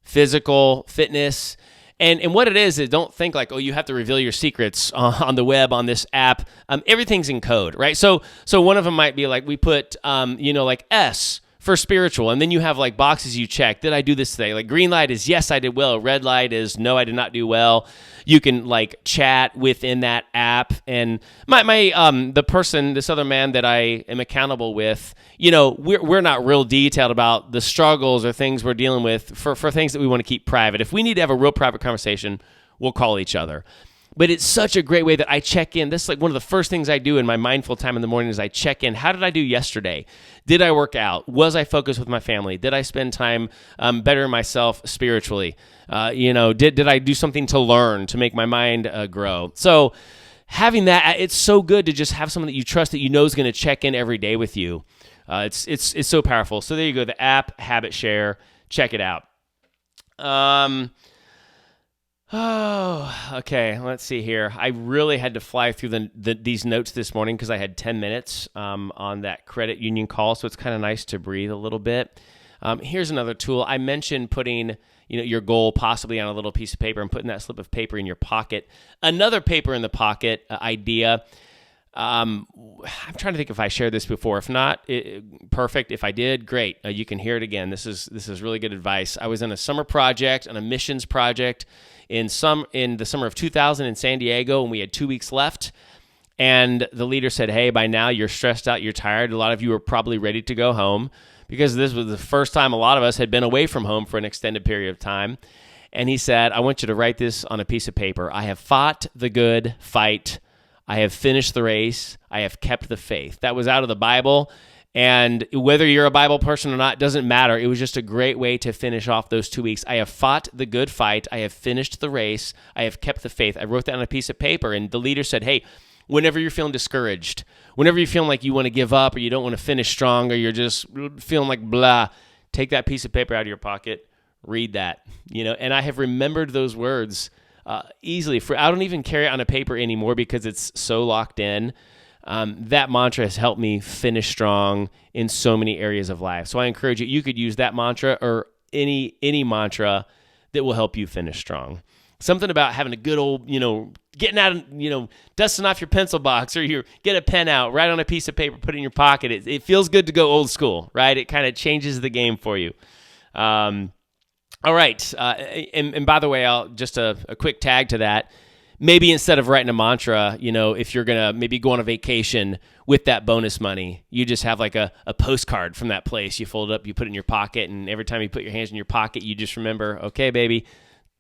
Speaker 1: physical, fitness. And what it is don't think like, oh, you have to reveal your secrets on the web on this app. Everything's in code, right? So one of them might be like we put, like S for spiritual, and then you have like boxes you check. Did I do this today? Like green light is yes, I did well. Red light is no, I did not do well. You can like chat within that app. And this other man that I am accountable with, we're not real detailed about the struggles or things we're dealing with for things that we want to keep private. If we need to have a real private conversation, we'll call each other. But it's such a great way that I check in. This is like one of the first things I do in my mindful time in the morning is I check in. How did I do yesterday? Did I work out? Was I focused with my family? Did I spend time bettering myself spiritually? Did I do something to learn, to make my mind grow? So having that, it's so good to just have someone that you trust that you know is going to check in every day with you. It's so powerful. So there you go, the app, Habit Share. Check it out. Oh, okay. Let's see here. I really had to fly through these notes this morning because I had 10 minutes on that credit union call, so it's kind of nice to breathe a little bit. Here's another tool. I mentioned putting your goal possibly on a little piece of paper and putting that slip of paper in your pocket. Another paper in the pocket idea. I'm trying to think if I shared this before. If not, perfect. If I did, great. You can hear it again. This is really good advice. I was in a summer project, on a missions project in the summer of 2000 in San Diego, and we had 2 weeks left. And the leader said, "Hey, by now you're stressed out, you're tired. A lot of you are probably ready to go home," because this was the first time a lot of us had been away from home for an extended period of time. And he said, "I want you to write this on a piece of paper. I have fought the good fight. I have finished the race. I have kept the faith." That was out of the Bible. And whether you're a Bible person or not, doesn't matter. It was just a great way to finish off those 2 weeks. I have fought the good fight. I have finished the race. I have kept the faith. I wrote that on a piece of paper. And the leader said, "Hey, whenever you're feeling discouraged, whenever you're feeling like you want to give up or you don't want to finish strong or you're just feeling like blah, take that piece of paper out of your pocket, read that." And I have remembered those words easily. I don't even carry it on a paper anymore because it's so locked in. That mantra has helped me finish strong in so many areas of life. So I encourage you could use that mantra or any mantra that will help you finish strong. Something about having a good old, getting out, dusting off your pencil box, or you get a pen out, write on a piece of paper, put it in your pocket. It feels good to go old school, right? It kind of changes the game for you. All right. And by the way, I'll just a quick tag to that. Maybe instead of writing a mantra, if you're going to maybe go on a vacation with that bonus money, you just have like a postcard from that place. You fold it up, you put it in your pocket, and every time you put your hands in your pocket, you just remember, okay, baby,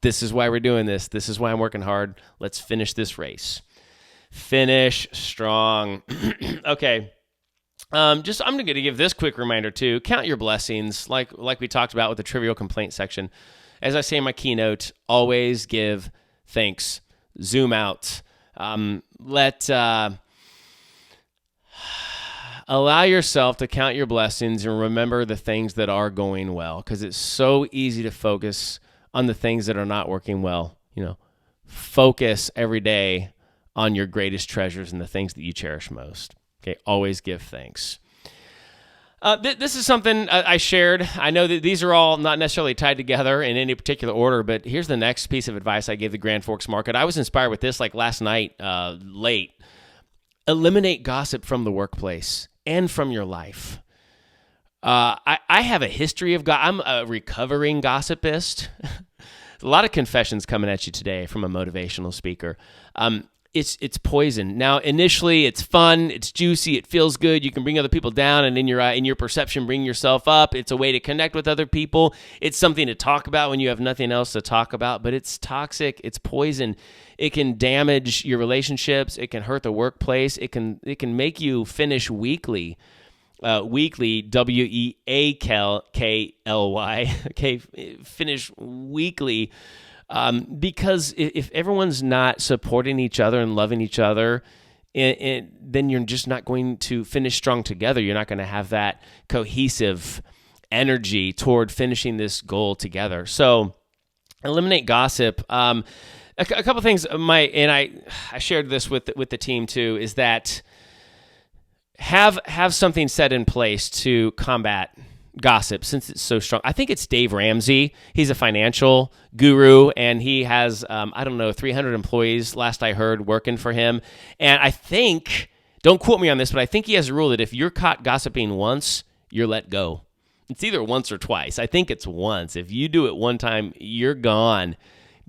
Speaker 1: this is why we're doing this. This is why I'm working hard. Let's finish this race. Finish strong. Okay. I'm going to give this quick reminder too. Count your blessings, like we talked about with the trivial complaint section. As I say in my keynote, always give thanks. Zoom out. Allow yourself to count your blessings and remember the things that are going well, because it's so easy to focus on the things that are not working well. Focus every day on your greatest treasures and the things that you cherish most. Okay, always give thanks. This is something I shared. I know that these are all not necessarily tied together in any particular order, but here's the next piece of advice I gave the Grand Forks market. I was inspired with this like last night, late. Eliminate gossip from the workplace and from your life. I have a history of I'm a recovering gossipist. A lot of confessions coming at you today from a motivational speaker. It's poison. Now, initially, it's fun, it's juicy, it feels good. You can bring other people down, and in your perception, bring yourself up. It's a way to connect with other people. It's something to talk about when you have nothing else to talk about. But it's toxic. It's poison. It can damage your relationships. It can hurt the workplace. It can make you finish weekly. Weekly, WEAKLY. Okay, finish weekly. Because if everyone's not supporting each other and loving each other, then you're just not going to finish strong together. You're not going to have that cohesive energy toward finishing this goal together. So eliminate gossip. A couple things. I shared this with the team too, is that have something set in place to combat gossip, since it's so strong. I think it's Dave Ramsey. He's a financial guru, and he has 300 employees last I heard working for him. And I think, don't quote me on this, but I think he has a rule that if you're caught gossiping once, you're let go. It's either once or twice. I think it's once. If you do it one time, you're gone.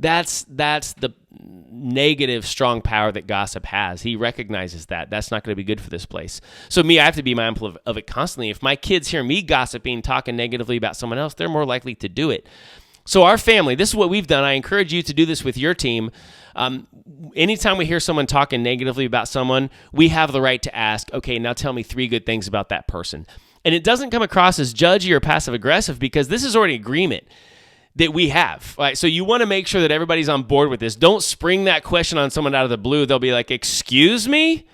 Speaker 1: That's the negative, strong power that gossip has. He recognizes that. That's not going to be good for this place. So I have to be mindful of it constantly. If my kids hear me gossiping, talking negatively about someone else, they're more likely to do it. So our family, this is what we've done. I encourage you to do this with your team. Anytime we hear someone talking negatively about someone, we have the right to ask, okay, now tell me 3 good things about that person. And it doesn't come across as judgy or passive-aggressive, because this is already agreement that we have. Right? So you want to make sure that everybody's on board with this. Don't spring that question on someone out of the blue. They'll be like, excuse me?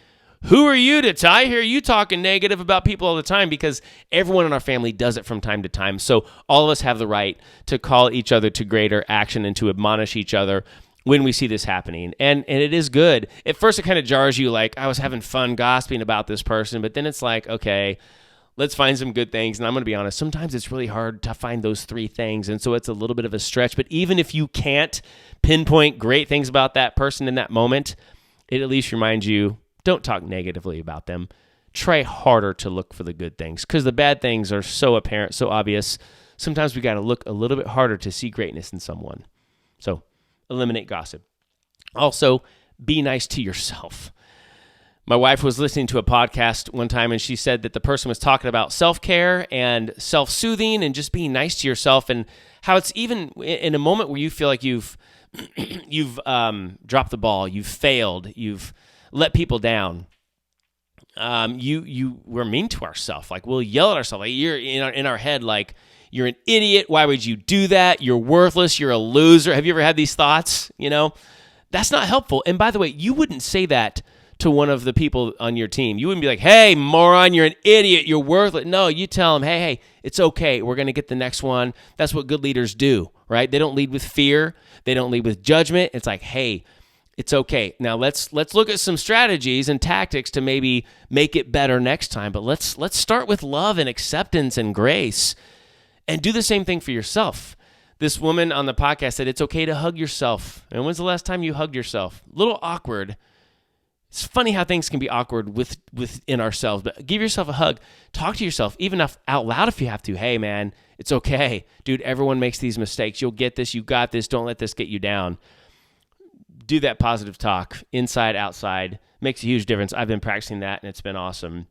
Speaker 1: Who are you I hear you talking negative about people all the time, because everyone in our family does it from time to time. So all of us have the right to call each other to greater action and to admonish each other when we see this happening. And it is good. At first, it kind of jars you, like, I was having fun gossiping about this person, but then it's like, okay, let's find some good things. And I'm going to be honest, sometimes it's really hard to find those 3 things. And so it's a little bit of a stretch. But even if you can't pinpoint great things about that person in that moment, it at least reminds you Don't talk negatively about them. Try harder to look for the good things because the bad things are so apparent, so obvious. Sometimes we got to look a little bit harder to see greatness in someone. So eliminate gossip. Also, be nice to yourself. My wife was listening to a podcast one time, and she said that the person was talking about self-care and self-soothing and just being nice to yourself, and how it's even in a moment where you feel like you've dropped the ball, you've failed, you've let people down. We're mean to ourselves. Like, we'll yell at ourselves. Like, you're in our head, like, you're an idiot. Why would you do that? You're worthless. You're a loser. Have you ever had these thoughts? That's not helpful. And by the way, you wouldn't say that to one of the people on your team. You wouldn't be like, hey, moron, you're an idiot. You're worthless. No, you tell them, hey, it's okay. We're going to get the next one. That's what good leaders do, right? They don't lead with fear. They don't lead with judgment. It's like, hey, it's okay. Now let's look at some strategies and tactics to maybe make it better next time. But let's start with love and acceptance and grace, and do the same thing for yourself. This woman on the podcast said it's okay to hug yourself. And when's the last time you hugged yourself? A little awkward. It's funny how things can be awkward within ourselves, but give yourself a hug. Talk to yourself, even out loud if you have to. Hey, man, it's okay. Dude, everyone makes these mistakes. You'll get this. You got this. Don't let this get you down. Do that positive talk, inside, outside. Makes a huge difference. I've been practicing that, and it's been awesome.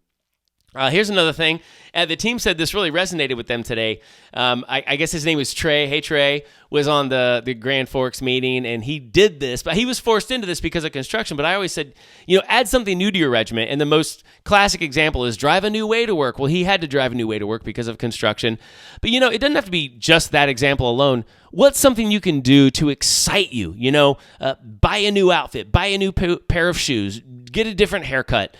Speaker 1: Here's another thing. The team said this really resonated with them today. I guess his name was Trey. Hey, Trey was on the Grand Forks meeting, and he did this, but he was forced into this because of construction. But I always said, add something new to your regiment. And the most classic example is drive a new way to work. Well, he had to drive a new way to work because of construction. But, it doesn't have to be just that example alone. What's something you can do to excite you? Buy a new outfit, buy a new pair of shoes, get a different haircut.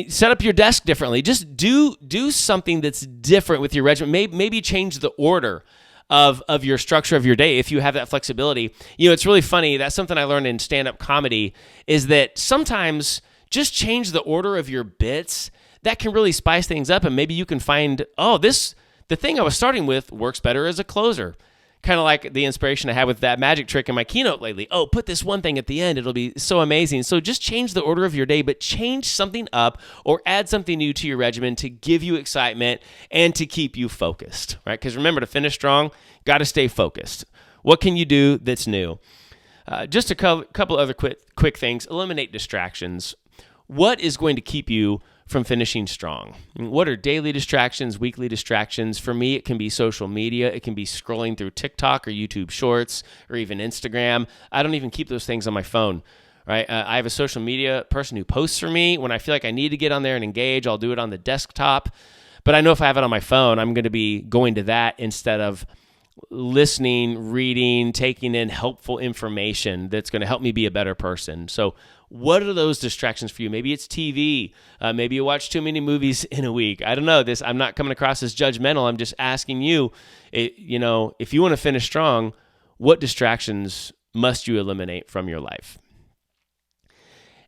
Speaker 1: Set up your desk differently. Just do something that's different with your regiment. Maybe change the order of your structure of your day if you have that flexibility. It's really funny. That's something I learned in stand-up comedy, is that sometimes just change the order of your bits. That can really spice things up, and maybe you can find, the thing I was starting with works better as a closer. Kind of like the inspiration I had with that magic trick in my keynote lately. Oh, put this one thing at the end. It'll be so amazing. So just change the order of your day, but change something up or add something new to your regimen to give you excitement and to keep you focused, right? Because remember, to finish strong, got to stay focused. What can you do that's new? Just a couple other quick things. Eliminate distractions. What is going to keep you from finishing strong? What are daily distractions, weekly distractions? For me, it can be social media. It can be scrolling through TikTok or YouTube Shorts or even Instagram. I don't even keep those things on my phone, right? I have a social media person who posts for me. When I feel like I need to get on there and engage, I'll do it on the desktop. But I know if I have it on my phone, I'm going to be going to that instead of listening, reading, taking in helpful information that's going to help me be a better person. So what are those distractions for you? Maybe it's TV. Maybe you watch too many movies in a week. I don't know. I'm not coming across as judgmental. I'm just asking you, if you want to finish strong, what distractions must you eliminate from your life?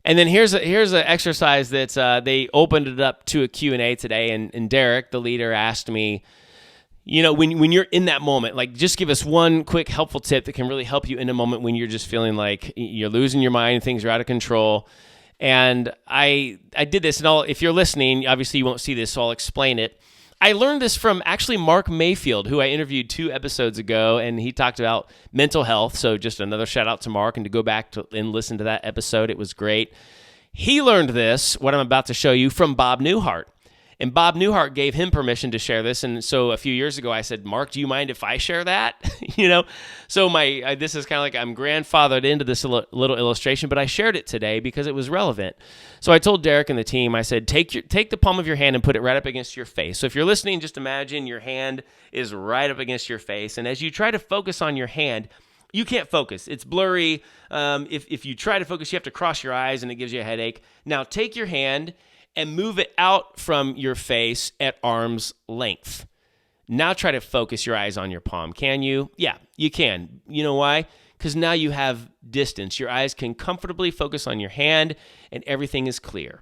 Speaker 1: And then here's an exercise that they opened it up to a Q&A today, and Derek, the leader, asked me, when you're in that moment, like, just give us one quick helpful tip that can really help you in a moment when you're just feeling like you're losing your mind, things are out of control. And I did this, and if you're listening, obviously you won't see this, so I'll explain it. I learned this from actually Mark Mayfield, who I interviewed 2 episodes ago, and he talked about mental health. So just another shout out to Mark, and to go back and listen to that episode. It was great. He learned this, what I'm about to show you, from Bob Newhart. And Bob Newhart gave him permission to share this. And so a few years ago, I said, Mark, do you mind if I share that? So this is kind of like I'm grandfathered into this little illustration, but I shared it today because it was relevant. So I told Derek and the team, I said, take the palm of your hand and put it right up against your face. So if you're listening, just imagine your hand is right up against your face. And as you try to focus on your hand, you can't focus. It's blurry. If you try to focus, you have to cross your eyes and it gives you a headache. Now take your hand and move it out from your face at arm's length. Now try to focus your eyes on your palm. Can you? Yeah, you can. You know why? Because now you have distance. Your eyes can comfortably focus on your hand and everything is clear.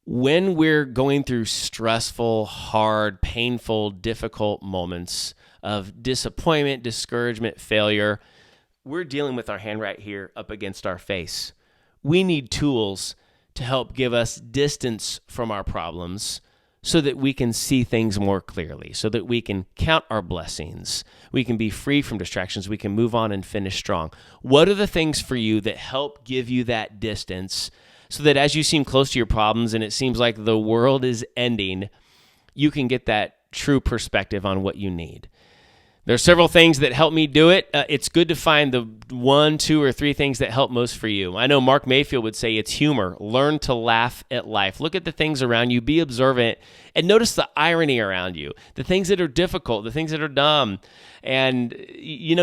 Speaker 1: When we're going through stressful, hard, painful, difficult moments of disappointment, discouragement, failure, we're dealing with our hand right here up against our face. We need tools to help give us distance from our problems so that we can see things more clearly, so that we can count our blessings. We can be free from distractions. We can move on and finish strong. What are the things for you that help give you that distance so that as you seem close to your problems and it seems like the world is ending, you can get that true perspective on what you need? There are several things that help me do it. It's good to find the 1, 2, or 3 things that help most for you. I know Mark Mayfield would say it's humor. Learn to laugh at life. Look at the things around you. Be observant and notice the irony around you, the things that are difficult, the things that are dumb, and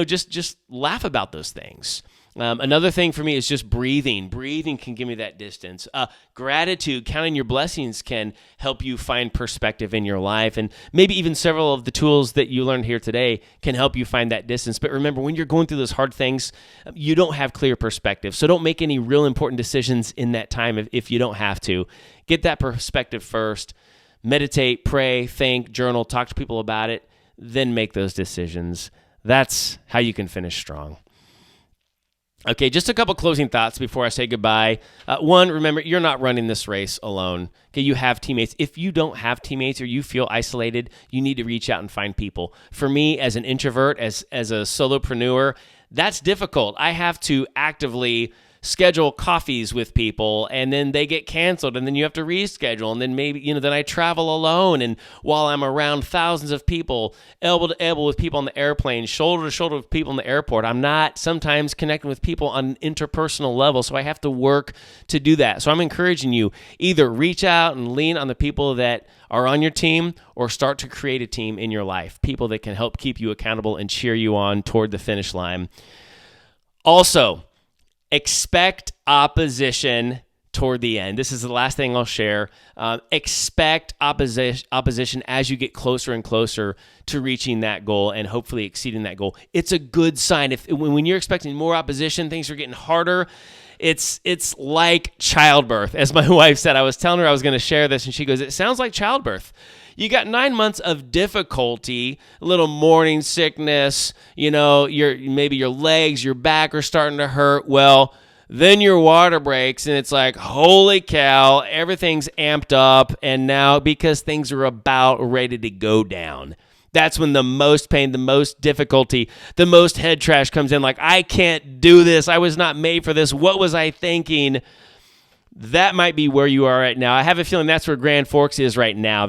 Speaker 1: just laugh about those things. Another thing for me is just breathing. Breathing can give me that distance. Gratitude, counting your blessings can help you find perspective in your life. And maybe even several of the tools that you learned here today can help you find that distance. But remember, when you're going through those hard things, you don't have clear perspective. So don't make any real important decisions in that time if you don't have to. Get that perspective first. Meditate, pray, think, journal, talk to people about it, then make those decisions. That's how you can finish strong. Okay, just a couple closing thoughts before I say goodbye. One, remember, you're not running this race alone. Okay, you have teammates. If you don't have teammates or you feel isolated, you need to reach out and find people. For me, as an introvert, as a solopreneur, that's difficult. I have to actively schedule coffees with people, and then they get canceled, and then you have to reschedule, and then maybe, then I travel alone, and while I'm around thousands of people, elbow to elbow with people on the airplane, shoulder to shoulder with people in the airport, I'm not sometimes connecting with people on an interpersonal level, so I have to work to do that. So I'm encouraging you, either reach out and lean on the people that are on your team, or start to create a team in your life, people that can help keep you accountable and cheer you on toward the finish line. Also, expect opposition toward the end. This is the last thing I'll share. Expect opposition as you get closer and closer to reaching that goal and hopefully exceeding that goal. It's a good sign. When you're expecting more opposition, things are getting harder. It's like childbirth. As my wife said, I was telling her I was going to share this, and she goes, "It sounds like childbirth." You got 9 months of difficulty, a little morning sickness, maybe your legs, your back are starting to hurt. Well, then your water breaks, and it's like, holy cow, everything's amped up, and now because things are about ready to go down, that's when the most pain, the most difficulty, the most head trash comes in. Like, I can't do this. I was not made for this. What was I thinking? That might be where you are right now. I have a feeling that's where Grand Forks is right now.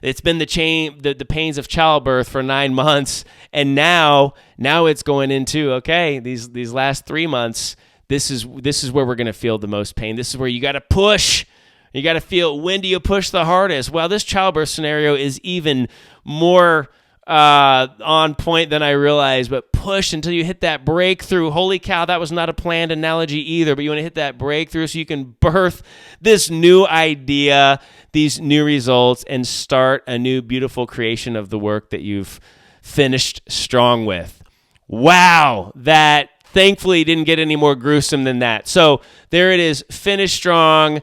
Speaker 1: It's been the pains of childbirth for 9 months, and now it's going into, okay, these last 3 months. This is where we're going to feel the most pain. This is where you got to push. You got to feel, when do you push the hardest? Well, this childbirth scenario is even more on point than I realized, but push until you hit that breakthrough. Holy cow, that was not a planned analogy either, but you want to hit that breakthrough so you can birth this new idea, these new results, and start a new beautiful creation of the work that you've finished strong with. Wow, that thankfully didn't get any more gruesome than that. So there it is, finish strong.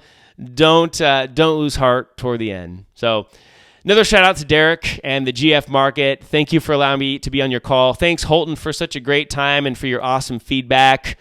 Speaker 1: Don't lose heart toward the end. So another shout out to Derek and the GF Market. Thank you for allowing me to be on your call. Thanks, Holton, for such a great time and for your awesome feedback.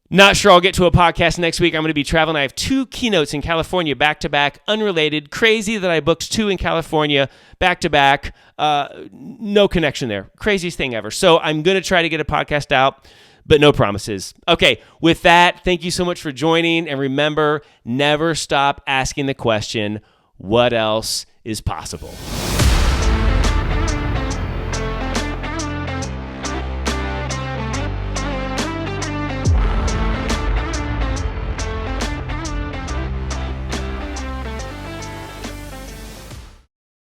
Speaker 1: Not sure I'll get to a podcast next week. I'm going to be traveling. I have 2 keynotes in California back-to-back, unrelated. Crazy that I booked 2 in California back-to-back. No connection there. Craziest thing ever. So I'm going to try to get a podcast out, but no promises. Okay, with that, thank you so much for joining. And remember, never stop asking the question, what else is possible?